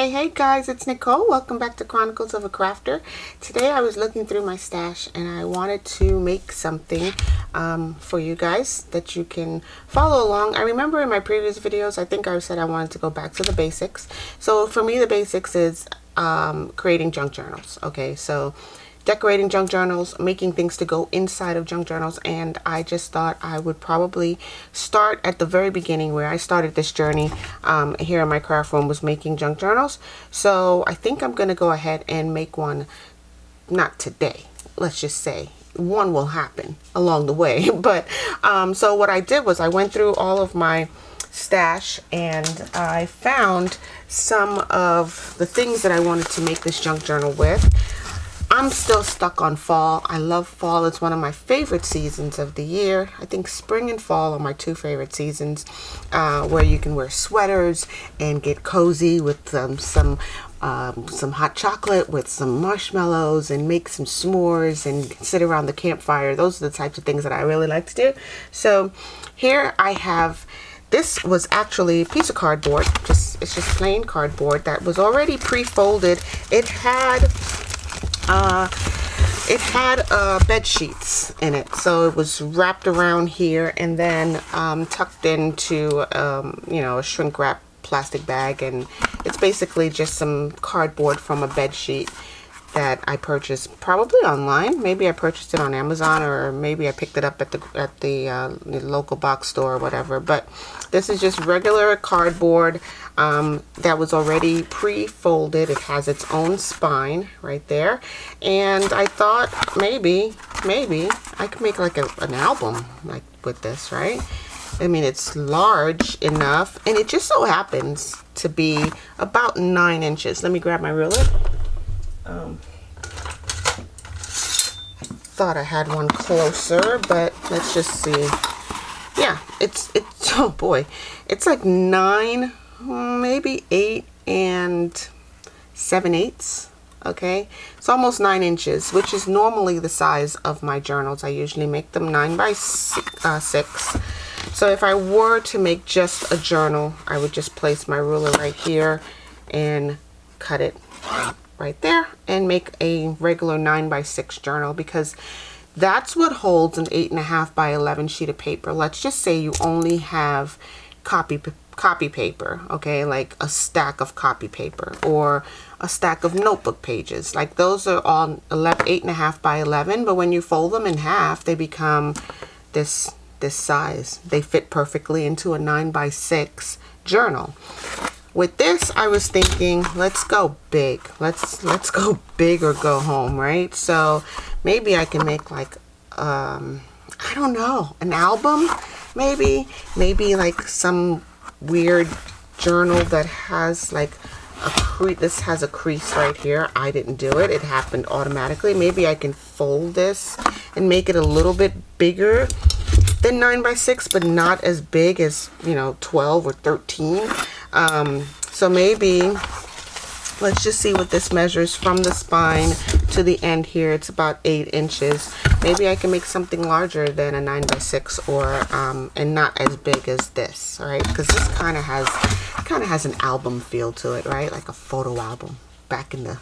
Hey guys, it's Nicole. Welcome back to Chronicles of a Crafter. Today I was looking through my stash and I wanted to make something for you guys that you can follow along. I remember in my previous videos, I think I said I wanted to go back to the basics. So for me, the basics is creating junk journals. Okay, so decorating junk journals, making things to go inside of junk journals, and I just thought I would probably start at the very beginning where I started this journey here in my craft room, was making junk journals. So I think I'm gonna go ahead and make one, not today, let's just say one will happen along the way. But so what I did was I went through all of my stash and I found some of the things that I wanted to make this junk journal with. I'm still stuck on fall. I love fall. It's one of my favorite seasons of the year. I think spring and fall are my two favorite seasons, where you can wear sweaters and get cozy with some hot chocolate with some marshmallows and make some s'mores and sit around the campfire. Those are the types of things that I really like to do. So here I have, this was actually a piece of cardboard. It's just plain cardboard that was already pre-folded. It had bed sheets in it, so it was wrapped around here and then tucked into you know, a shrink wrap plastic bag, and it's basically just some cardboard from a bed sheet that I purchased probably online. Maybe I purchased it on Amazon, or maybe I picked it up at the local box store or whatever. But this is just regular cardboard that was already pre-folded. It has its own spine right there, and I thought maybe I could make like an album like with this, right? I mean, it's large enough, and it just so happens to be about 9 inches. Let me grab my ruler. Thought I had one closer, but let's just see. Yeah, it's oh boy, it's like 9, maybe 8 and 7/8. Okay, it's almost 9 inches, which is normally the size of my journals. I usually make them 9 by 6. So if I were to make just a journal, I would just place my ruler right here and cut it right there and make a regular 9 by 6 journal, because that's what holds an 8.5 by 11 sheet of paper. Let's just say you only have copy paper, okay, like a stack of copy paper or a stack of notebook pages. Like those are all 8.5 by 11, but when you fold them in half, they become this size. They fit perfectly into a 9 by 6 journal. With this, I was thinking, let's go big. Let's go big or go home, right? So maybe I can make like I don't know, an album, maybe like some weird journal that has like a crease. This has a crease right here. I didn't do it. It happened automatically. Maybe I can fold this and make it a little bit bigger than 9 by 6, but not as big as, you know, 12 or 13. So maybe let's just see what this measures from the spine to the end here. It's about 8 inches. Maybe I can make something larger than a 9 by 6, or and not as big as this. All right, because this kind of has an album feel to it, right? Like a photo album back in the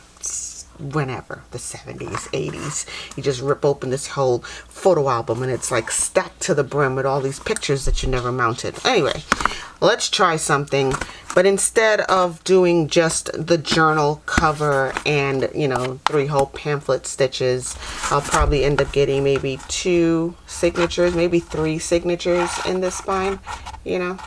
whenever, the 70s, 80s. You just rip open this whole photo album and it's like stacked to the brim with all these pictures that you never mounted. Anyway, let's try something, but instead of doing just the journal cover and, you know, 3 whole pamphlet stitches, I'll probably end up getting maybe 2 signatures, maybe 3 signatures in this spine, you know,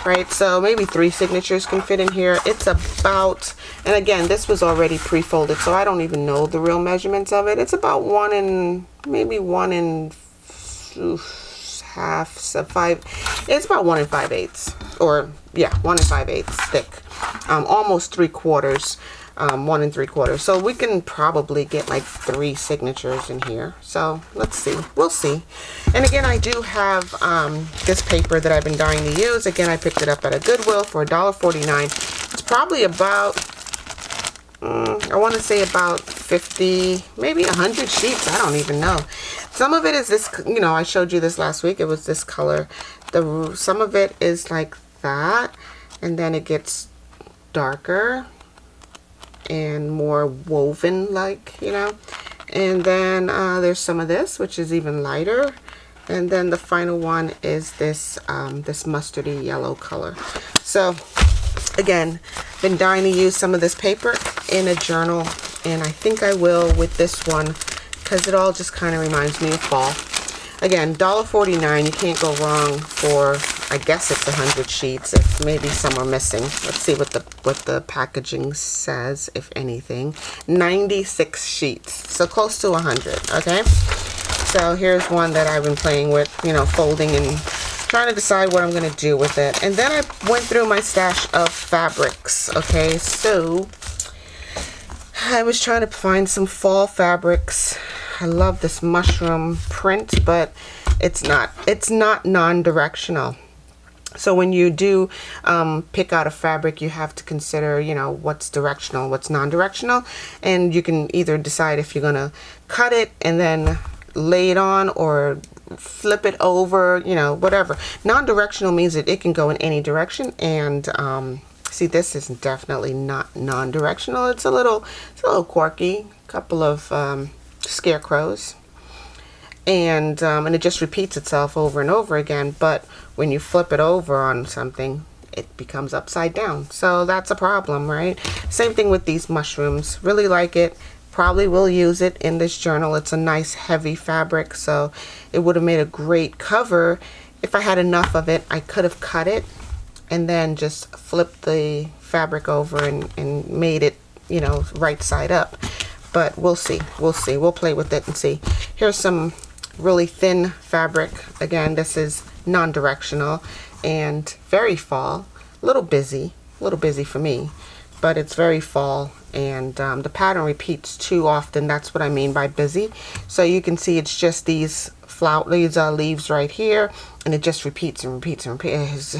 right? So maybe 3 signatures can fit in here. It's about, and again, this was already pre-folded, so I don't even know the real measurements of it. It's about 1 and maybe 1 and half, so 5. It's about 1 5/8, or yeah, 1 5/8 thick. Almost 3/4. 1 3/4. So we can probably get like 3 signatures in here. So let's see. We'll see. And again, I do have this paper that I've been dying to use. Again, I picked it up at a Goodwill for $1.49. It's probably about I want to say about 50, maybe 100 sheets. I don't even know. Some of it is this, you know, I showed you this last week. It was this color. Some of it is like that, and then it gets darker. and more woven like, you know. And then there's some of this, which is even lighter. And then the final one is this this mustardy yellow color. So again, been dying to use some of this paper in a journal, and I think I will with this one because it all just kind of reminds me of fall. Again, $1.49, you can't go wrong for, I guess it's 100 sheets, if maybe some are missing. Let's see what the packaging says, if anything. 96 sheets, so close to 100, okay? So here's one that I've been playing with, you know, folding and trying to decide what I'm going to do with it. And then I went through my stash of fabrics, okay? So I was trying to find some fall fabrics. I love this mushroom print, but it's not non-directional. So when you do pick out a fabric, you have to consider, you know, what's directional, what's non-directional, and you can either decide if you're gonna cut it and then lay it on or flip it over, you know, whatever. Non-directional means that it can go in any direction, and see, this is definitely not non-directional. It's a little quirky. A couple of scarecrows, and it just repeats itself over and over again. But when you flip it over on something, it becomes upside down. So that's a problem, right? Same thing with these mushrooms. Really like it. Probably will use it in this journal. It's a nice heavy fabric, so it would have made a great cover. If I had enough of it, I could have cut it and then just flipped the fabric over and made it, you know, right side up. But we'll see. We'll play with it and see. Here's some really thin fabric. Again, this is non-directional and very fall. A little busy for me, but it's very fall, and the pattern repeats too often. That's what I mean by busy. So you can see it's just these leaves right here, and it just repeats and repeats and repeats.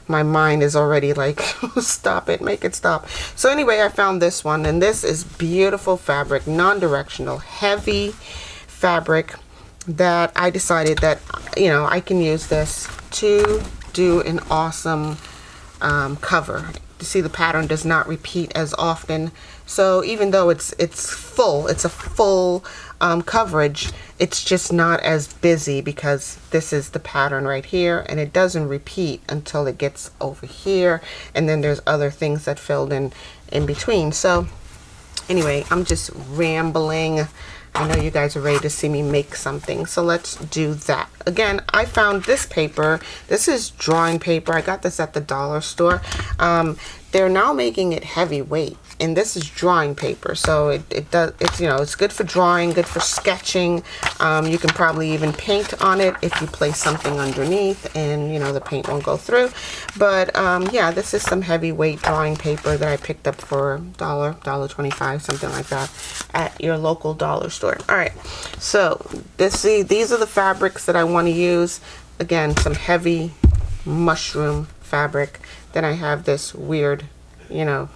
My mind is already like, stop it, make it stop. So anyway, I found this one, and this is beautiful fabric, non-directional, heavy fabric that I decided that, you know, I can use this to do an awesome cover. You see, the pattern does not repeat as often. So even though it's a full coverage, it's just not as busy because this is the pattern right here, and it doesn't repeat until it gets over here, and then there's other things that filled in between. So anyway, I'm just rambling. I know you guys are ready to see me make something, so let's do that. Again, I found this paper. This is drawing paper. I got this at the dollar store. They're now making it heavyweight, and this is drawing paper, so it's you know, it's good for drawing, good for sketching. You can probably even paint on it if you place something underneath, and you know, the paint won't go through. But yeah, this is some heavyweight drawing paper that I picked up for $1.25, something like that, at your local dollar store. All right, so these are the fabrics that I want to use. Again, some heavy mushroom fabric. Then I have this weird, you know,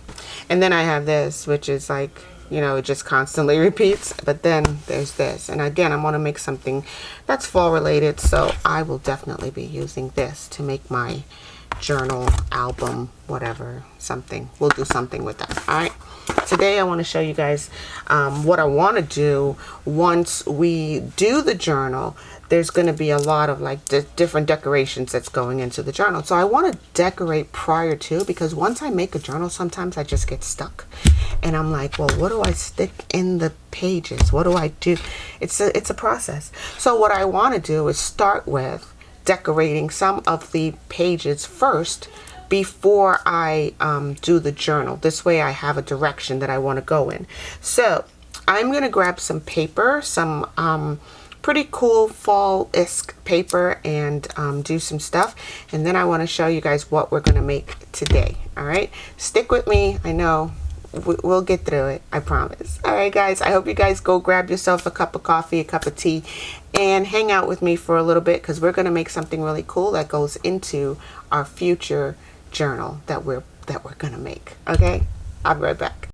and then I have this, which is like, you know, it just constantly repeats. But then there's this, and again, I want to make something that's fall related, so I will definitely be using this to make my journal, album, whatever, something. We'll do something with that. All right, today I want to show you guys what I want to do once we do the journal. There's going to be a lot of like different decorations that's going into the journal. So I want to decorate prior to, because once I make a journal, sometimes I just get stuck and I'm like, well, what do I stick in the pages? What do I do? It's a process. So what I want to do is start with decorating some of the pages first before I do the journal. This way I have a direction that I want to go in. So I'm going to grab some paper, some pretty cool fall-esque paper, and do some stuff, and then I want to show you guys what we're going to make today. All right, stick with me. I know we'll get through it, I promise. All right guys, I hope you guys go grab yourself a cup of coffee, a cup of tea, and hang out with me for a little bit, because we're going to make something really cool that goes into our future journal that we're going to make. Okay, I'll be right back.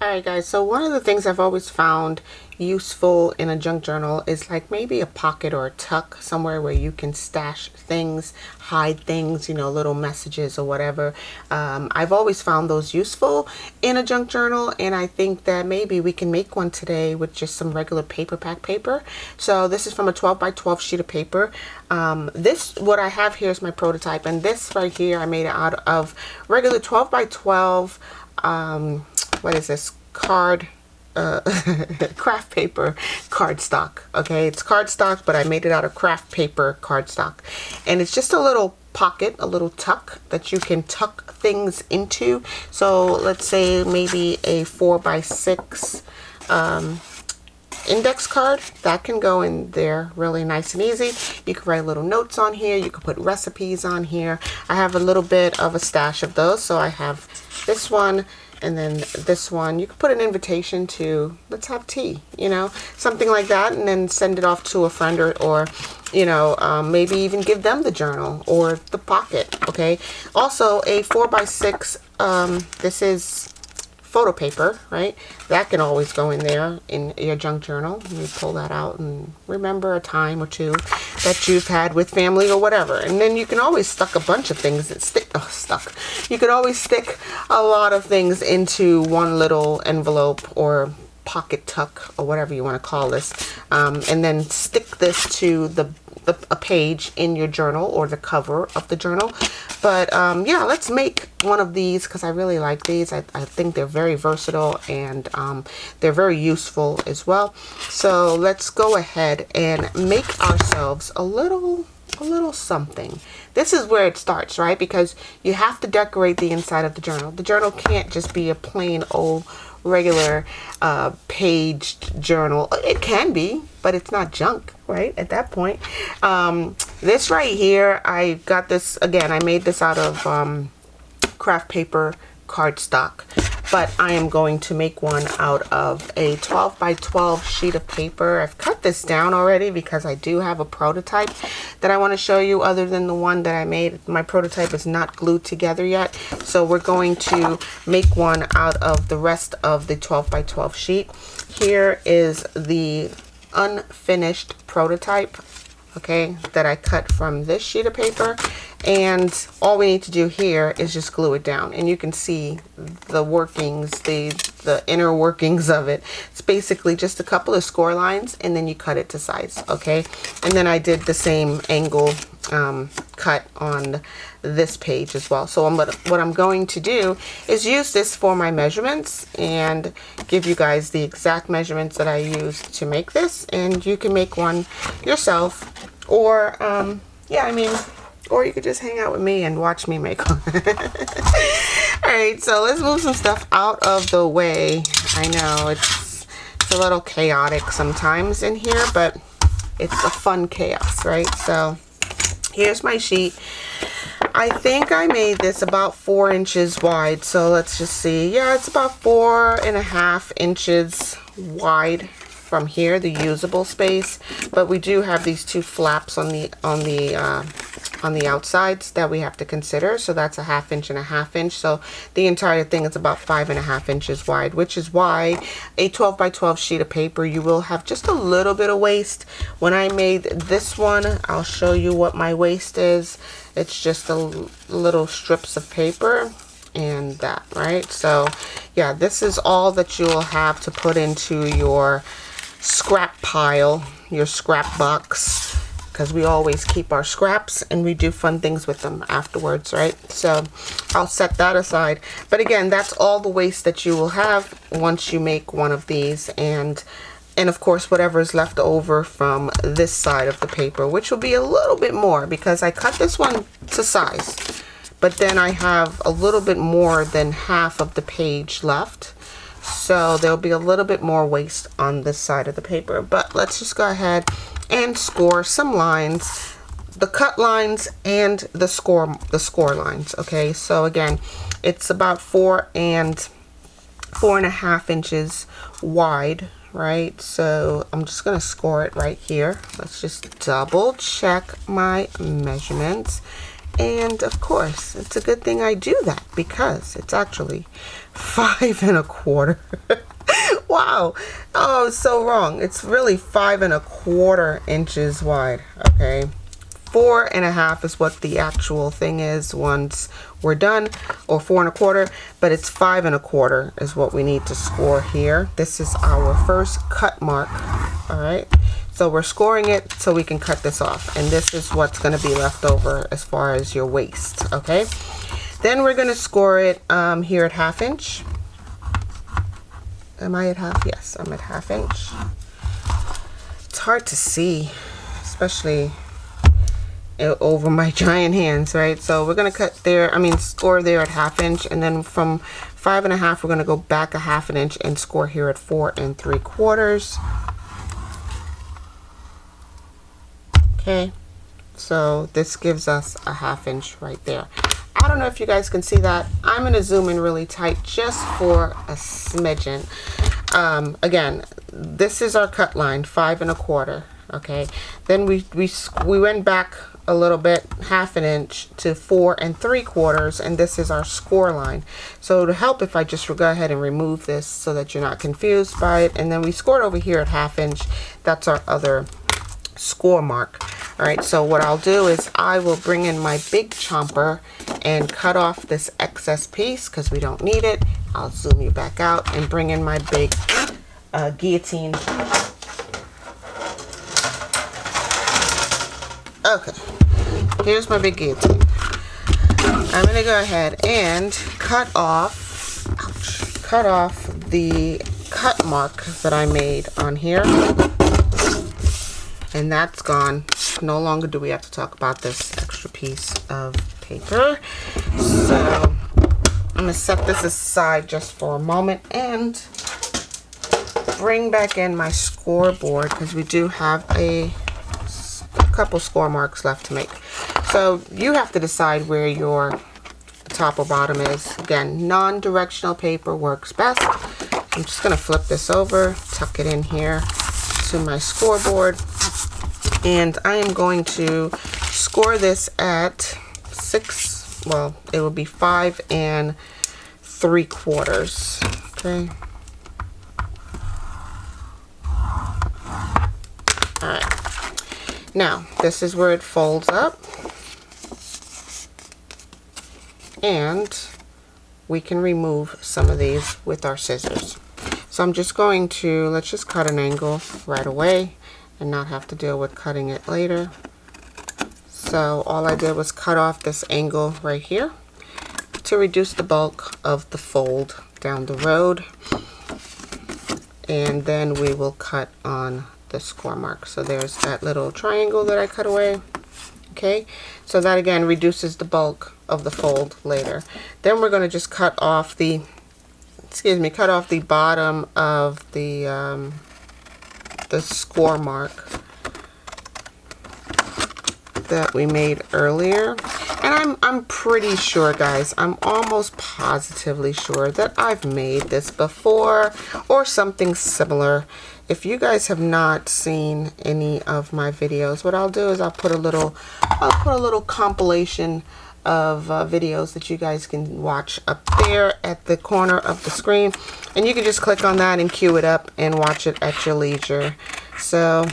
Alright guys, so one of the things I've always found, useful in a junk journal is like maybe a pocket or a tuck somewhere where you can stash things, hide things, you know, little messages or whatever. I've always found those useful in a junk journal, and I think that maybe we can make one today with just some regular paperback paper. So this is from a 12 by 12 sheet of paper. What I have here is my prototype, and this right here I made it out of regular 12 by 12 what is this, craft paper cardstock. Okay, it's cardstock, but I made it out of craft paper cardstock, and it's just a little pocket, a little tuck that you can tuck things into. So let's say maybe a 4 by 6 index card that can go in there really nice and easy. You can write little notes on here, you can put recipes on here. I have a little bit of a stash of those, so I have this one and then this one. You could put an invitation to, let's have tea, you know, something like that, and then send it off to a friend, or you know, maybe even give them the journal or the pocket. Okay, also a 4 by 6 this is photo paper, right? That can always go in there in your junk journal. You pull that out and remember a time or two that you've had with family or whatever. And then you can always stuck a bunch of things that You could always stick a lot of things into one little envelope or pocket tuck or whatever you want to call this, and then stick this to a page in your journal or the cover of the journal. But yeah, let's make one of these because I really like these. I think they're very versatile, and they're very useful as well. So let's go ahead and make ourselves a little something. This is where it starts, right? Because you have to decorate the inside of the journal. The journal can't just be a plain old regular paged journal. It can be, but it's not junk, right? At that point. This right here, I got this, again, I made this out of craft paper cardstock, but I am going to make one out of a 12 by 12 sheet of paper. I've cut this down already because I do have a prototype that I want to show you other than the one that I made. My prototype is not glued together yet, so we're going to make one out of the rest of the 12 by 12 sheet. Here is the unfinished prototype, okay, that I cut from this sheet of paper, and all we need to do here is just glue it down, and you can see the workings, the inner workings of it. It's basically just a couple of score lines, and then you cut it to size, okay? And then I did the same angle cut on this page as well. So what I'm going to do is use this for my measurements and give you guys the exact measurements that I used to make this, and you can make one yourself, or yeah, I mean, or you could just hang out with me and watch me make one. Alright, so let's move some stuff out of the way. I know it's a little chaotic sometimes in here, but it's a fun chaos, right? So here's my sheet. I think I made this about 4 inches wide, so let's just see. Yeah, it's about 4.5 inches wide from here, the usable space, but we do have these 2 flaps on the outsides that we have to consider, so that's a 1/2 inch and a 1/2 inch, so the entire thing is about 5.5 inches wide, which is why a 12 by 12 sheet of paper, you will have just a little bit of waste. When I made this one, I'll show you what my waste is. It's just a little strips of paper and that, right? So yeah, this is all that you'll have to put into your scrap pile, your scrap box, because we always keep our scraps and we do fun things with them afterwards, right? So I'll set that aside. But again, that's all the waste that you will have once you make one of these, and of course whatever is left over from this side of the paper, which will be a little bit more because I cut this one to size, but then I have a little bit more than half of the page left. So there'll be a little bit more waste on this side of the paper, but let's just go ahead and score some lines, the cut lines and the score lines. Okay, so again, it's about 4.5 inches wide, right? So I'm just gonna score it right here. Let's just double check my measurements. And of course, it's a good thing I do that because it's actually 5 1/4. Wow. Oh, so wrong. It's really 5 1/4 inches wide. Okay. 4 1/2 is what the actual thing is once we're done, or 4 1/4, but it's 5 1/4 is what we need to score here. This is our first cut mark. All right. So we're scoring it so we can cut this off, and this is what's going to be left over as far as your waist. Okay. Then we're going to score it here at 1/2 inch. Am I at half? Yes, I'm at 1/2 inch. It's hard to see, especially over my giant hands, right? So we're going to cut there, score there at 1/2 inch, and then from 5 1/2, we're going to go back a 1/2 inch and score here at 4 3/4. Okay, so this gives us a 1/2 inch right there. I don't know if you guys can see that. I'm going to zoom in really tight just for a smidgen. Again, this is our cut line, 5 1/4. Okay, then we went back a little bit, 1/2 inch to 4 3/4, and this is our score line. So to help, if I just go ahead and remove this so that you're not confused by it, and then we scored over here at 1/2 inch. That's our other score mark. All right, so what I'll do is I will bring in my big chomper and cut off this excess piece because we don't need it. I'll zoom you back out and bring in my big guillotine. Okay, here's my big guillotine. I'm gonna go ahead and cut off the cut mark that I made on here. And that's gone. No longer do we have to talk about this extra piece of paper. So I'm going to set this aside just for a moment and bring back in my scoreboard because we do have a couple score marks left to make. So you have to decide where your top or bottom is. Again, non-directional paper works best. I'm just going to flip this over, tuck it in here to my scoreboard, and I am going to score this at 6, well, it will be 5 3/4. Okay. All right. Now, this is where it folds up, and we can remove some of these with our scissors. So I'm just going to, let's just cut an angle right away and not have to deal with cutting it later. So all I did was cut off this angle right here to reduce the bulk of the fold down the road. And then we will cut on the score mark. So there's that little triangle that I cut away. Okay, so that again reduces the bulk of the fold later. Then we're going to just cut off the bottom of the score mark that we made earlier. And I'm pretty sure, guys, I'm almost positively sure that I've made this before or something similar. If you guys have not seen any of my videos, what I'll do is I'll put a little compilation of videos that you guys can watch up there at the corner of the screen, and you can just click on that and queue it up and watch it at your leisure. So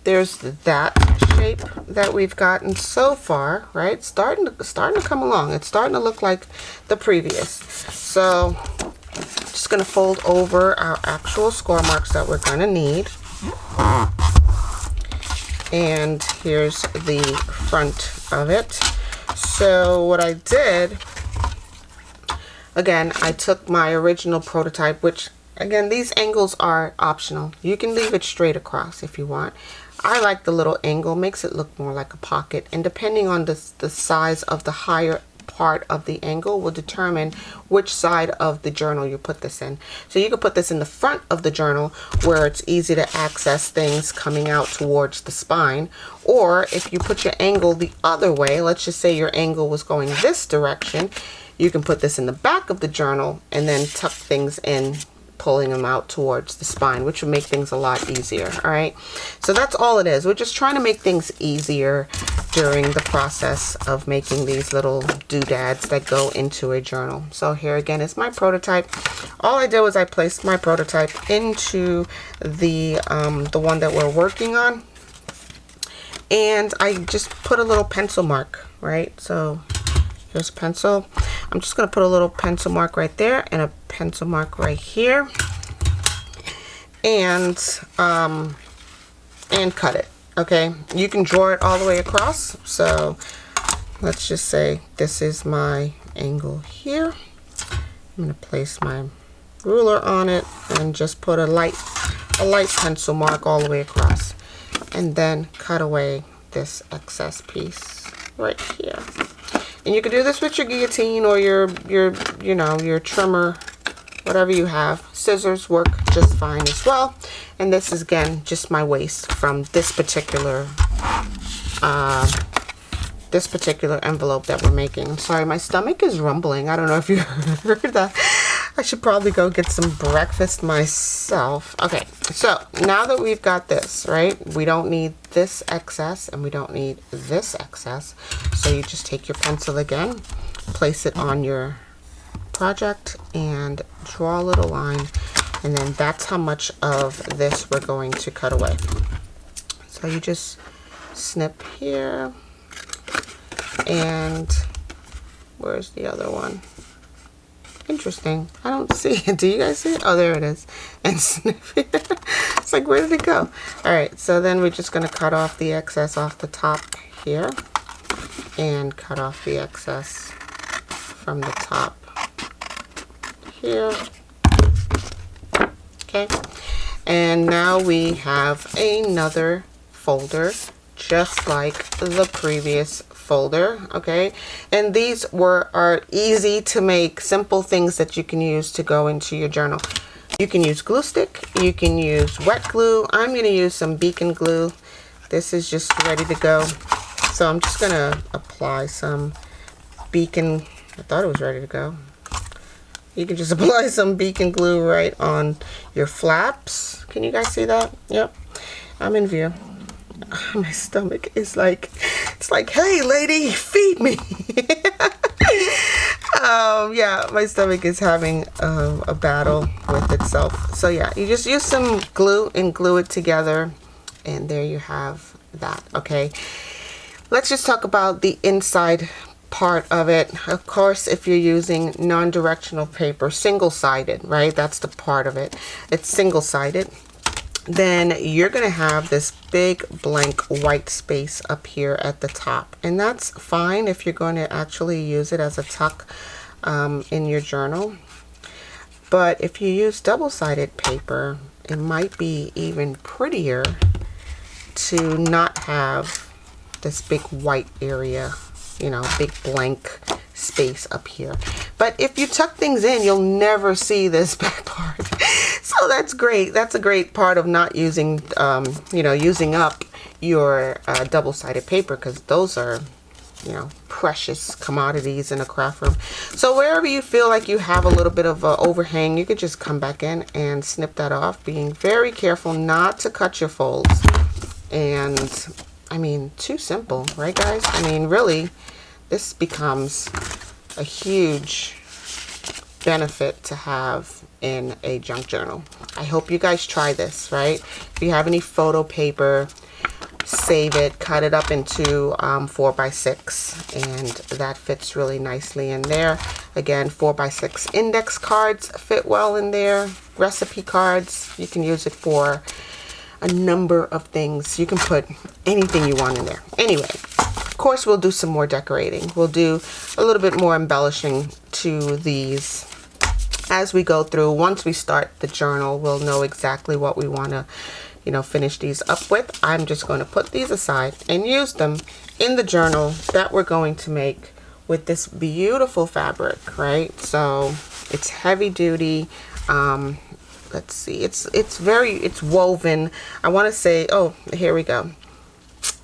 there's that shape that we've gotten so far, right? Starting to come along. It's starting to look like the previous. So just going to fold over our actual score marks that we're going to need. And here's the front of it. So what I did, again, I took my original prototype, which again, these angles are optional. You can leave it straight across if you want. I like the little angle, makes it look more like a pocket, and depending on the size of the higher part of the angle will determine which side of the journal you put this in. So you can put this in the front of the journal where it's easy to access things coming out towards the spine, or if you put your angle the other way, let's just say your angle was going this direction, you can put this in the back of the journal and then tuck things in, pulling them out towards the spine, which will make things a lot easier. All right, so that's all it is. We're just trying to make things easier during the process of making these little doodads that go into a journal. So here again is my prototype. All I did was I placed my prototype into the one that we're working on, and I just put a little pencil mark, right? So here's a pencil. I'm just going to put a little pencil mark right there and a pencil mark right here, and cut it. Okay, you can draw it all the way across. So let's just say this is my angle here. I'm going to place my ruler on it and just put a light pencil mark all the way across, and then cut away this excess piece right here. And you can do this with your guillotine or your trimmer, whatever you have. Scissors work just fine as well. And this is again just my waist from this particular envelope that we're making. I'm sorry, my stomach is rumbling. I don't know if you heard that. I should probably go get some breakfast myself. Okay, so now that we've got this, right, we don't need this excess and we don't need this excess. So you just take your pencil again, place it on your project and draw a little line, and then that's how much of this we're going to cut away. So you just snip here, and where's the other one? Interesting, I don't see it. Do you guys see it? Oh, there it is. And snip here. It's like, where did it go? All right, so then we're just going to cut off the excess off the top here and cut off the excess from the top here. Okay, and now we have another folder just like the previous folder. Okay, and these are easy to make, simple things that you can use to go into your journal. You can use glue stick, you can use wet glue. I'm going to use some beacon glue. This is just ready to go, so I'm just going to apply some beacon. I thought it was ready to go. You can just apply some beacon glue right on your flaps. Can you guys see that? Yep, I'm in view. My stomach is like, it's like, hey lady, feed me. Yeah, my stomach is having a battle with itself. So yeah, you just use some glue and glue it together, and there you have that. Okay, let's just talk about the inside part of it. Of course, if you're using non-directional paper, single-sided, right, that's the part of it, it's single-sided, then you're going to have this big blank white space up here at the top, and that's fine if you're going to actually use it as a tuck in your journal. But if you use double-sided paper, it might be even prettier to not have this big white area, you know, big blank space up here. But if you tuck things in, you'll never see this back part. So that's great. That's a great part of not using, you know, using up your double-sided paper, because those are, you know, precious commodities in a craft room. So wherever you feel like you have a little bit of overhang, you could just come back in and snip that off, being very careful not to cut your folds. And I mean, too simple, right guys? I mean, really, this becomes a huge benefit to have in a junk journal. I hope you guys try this, right? If you have any photo paper, save it, cut it up into 4x6, and that fits really nicely in there. Again, 4x6 index cards fit well in there. Recipe cards, you can use it for a number of things. You can put anything you want in there. Anyway, of course, we'll do some more decorating. We'll do a little bit more embellishing to these as we go through. Once we start the journal, we'll know exactly what we want to, you know, finish these up with. I'm just going to put these aside and use them in the journal that we're going to make with this beautiful fabric, right? So it's heavy duty. Let's see, it's woven. I want to say, oh, here we go.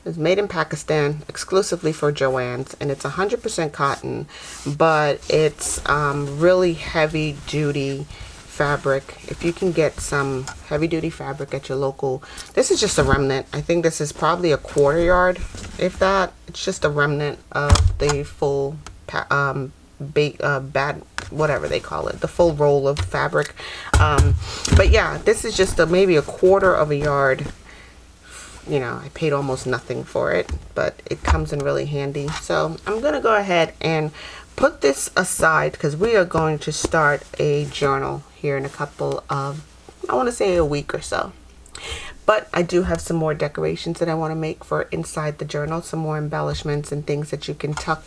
It's made in Pakistan, exclusively for Joann's, and it's 100% cotton, but it's really heavy duty fabric, if you can get some heavy duty fabric at your local, this is just a remnant. I think this is probably a 1/4 yard, if that. It's just a remnant of the full bad, whatever they call it, the full roll of fabric. But yeah, this is just maybe a 1/4 of a yard. You know, I paid almost nothing for it, but it comes in really handy. So I'm gonna go ahead and put this aside because we are going to start a journal here in a couple of, I want to say a week or so. But I do have some more decorations that I want to make for inside the journal, some more embellishments and things that you can tuck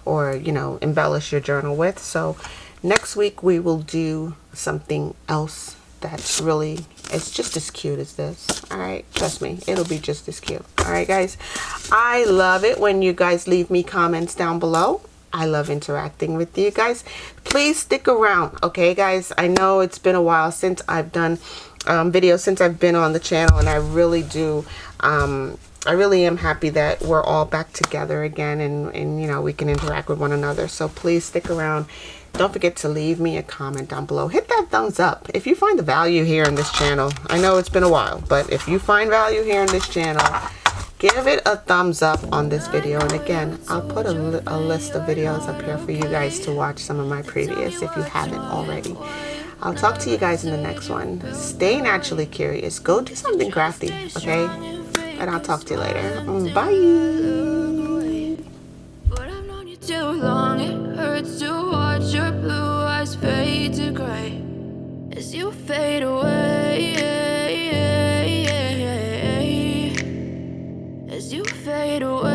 or you know, embellish your journal with. So next week we will do something else that's really, it's just as cute as this. All right, trust me, it'll be just as cute. All right, guys, I love it when you guys leave me comments down below. I love interacting with you guys. Please stick around, okay, guys? I know it's been a while since I've done videos, since I've been on the channel, and I really do. I really am happy that we're all back together again, and you know, we can interact with one another. So please stick around. Don't forget to leave me a comment down below. Hit that thumbs up if you find the value here in this channel. I know it's been a while, but if you find value here in this channel, give it a thumbs up on this video. And again, I'll put a list of videos up here for you guys to watch some of my previous if you haven't already. I'll talk to you guys in the next one. Stay naturally curious. Go do something crafty, okay? And I'll talk to you later. Bye. Too long, it hurts to watch your blue eyes fade to gray as you fade away, as you fade away.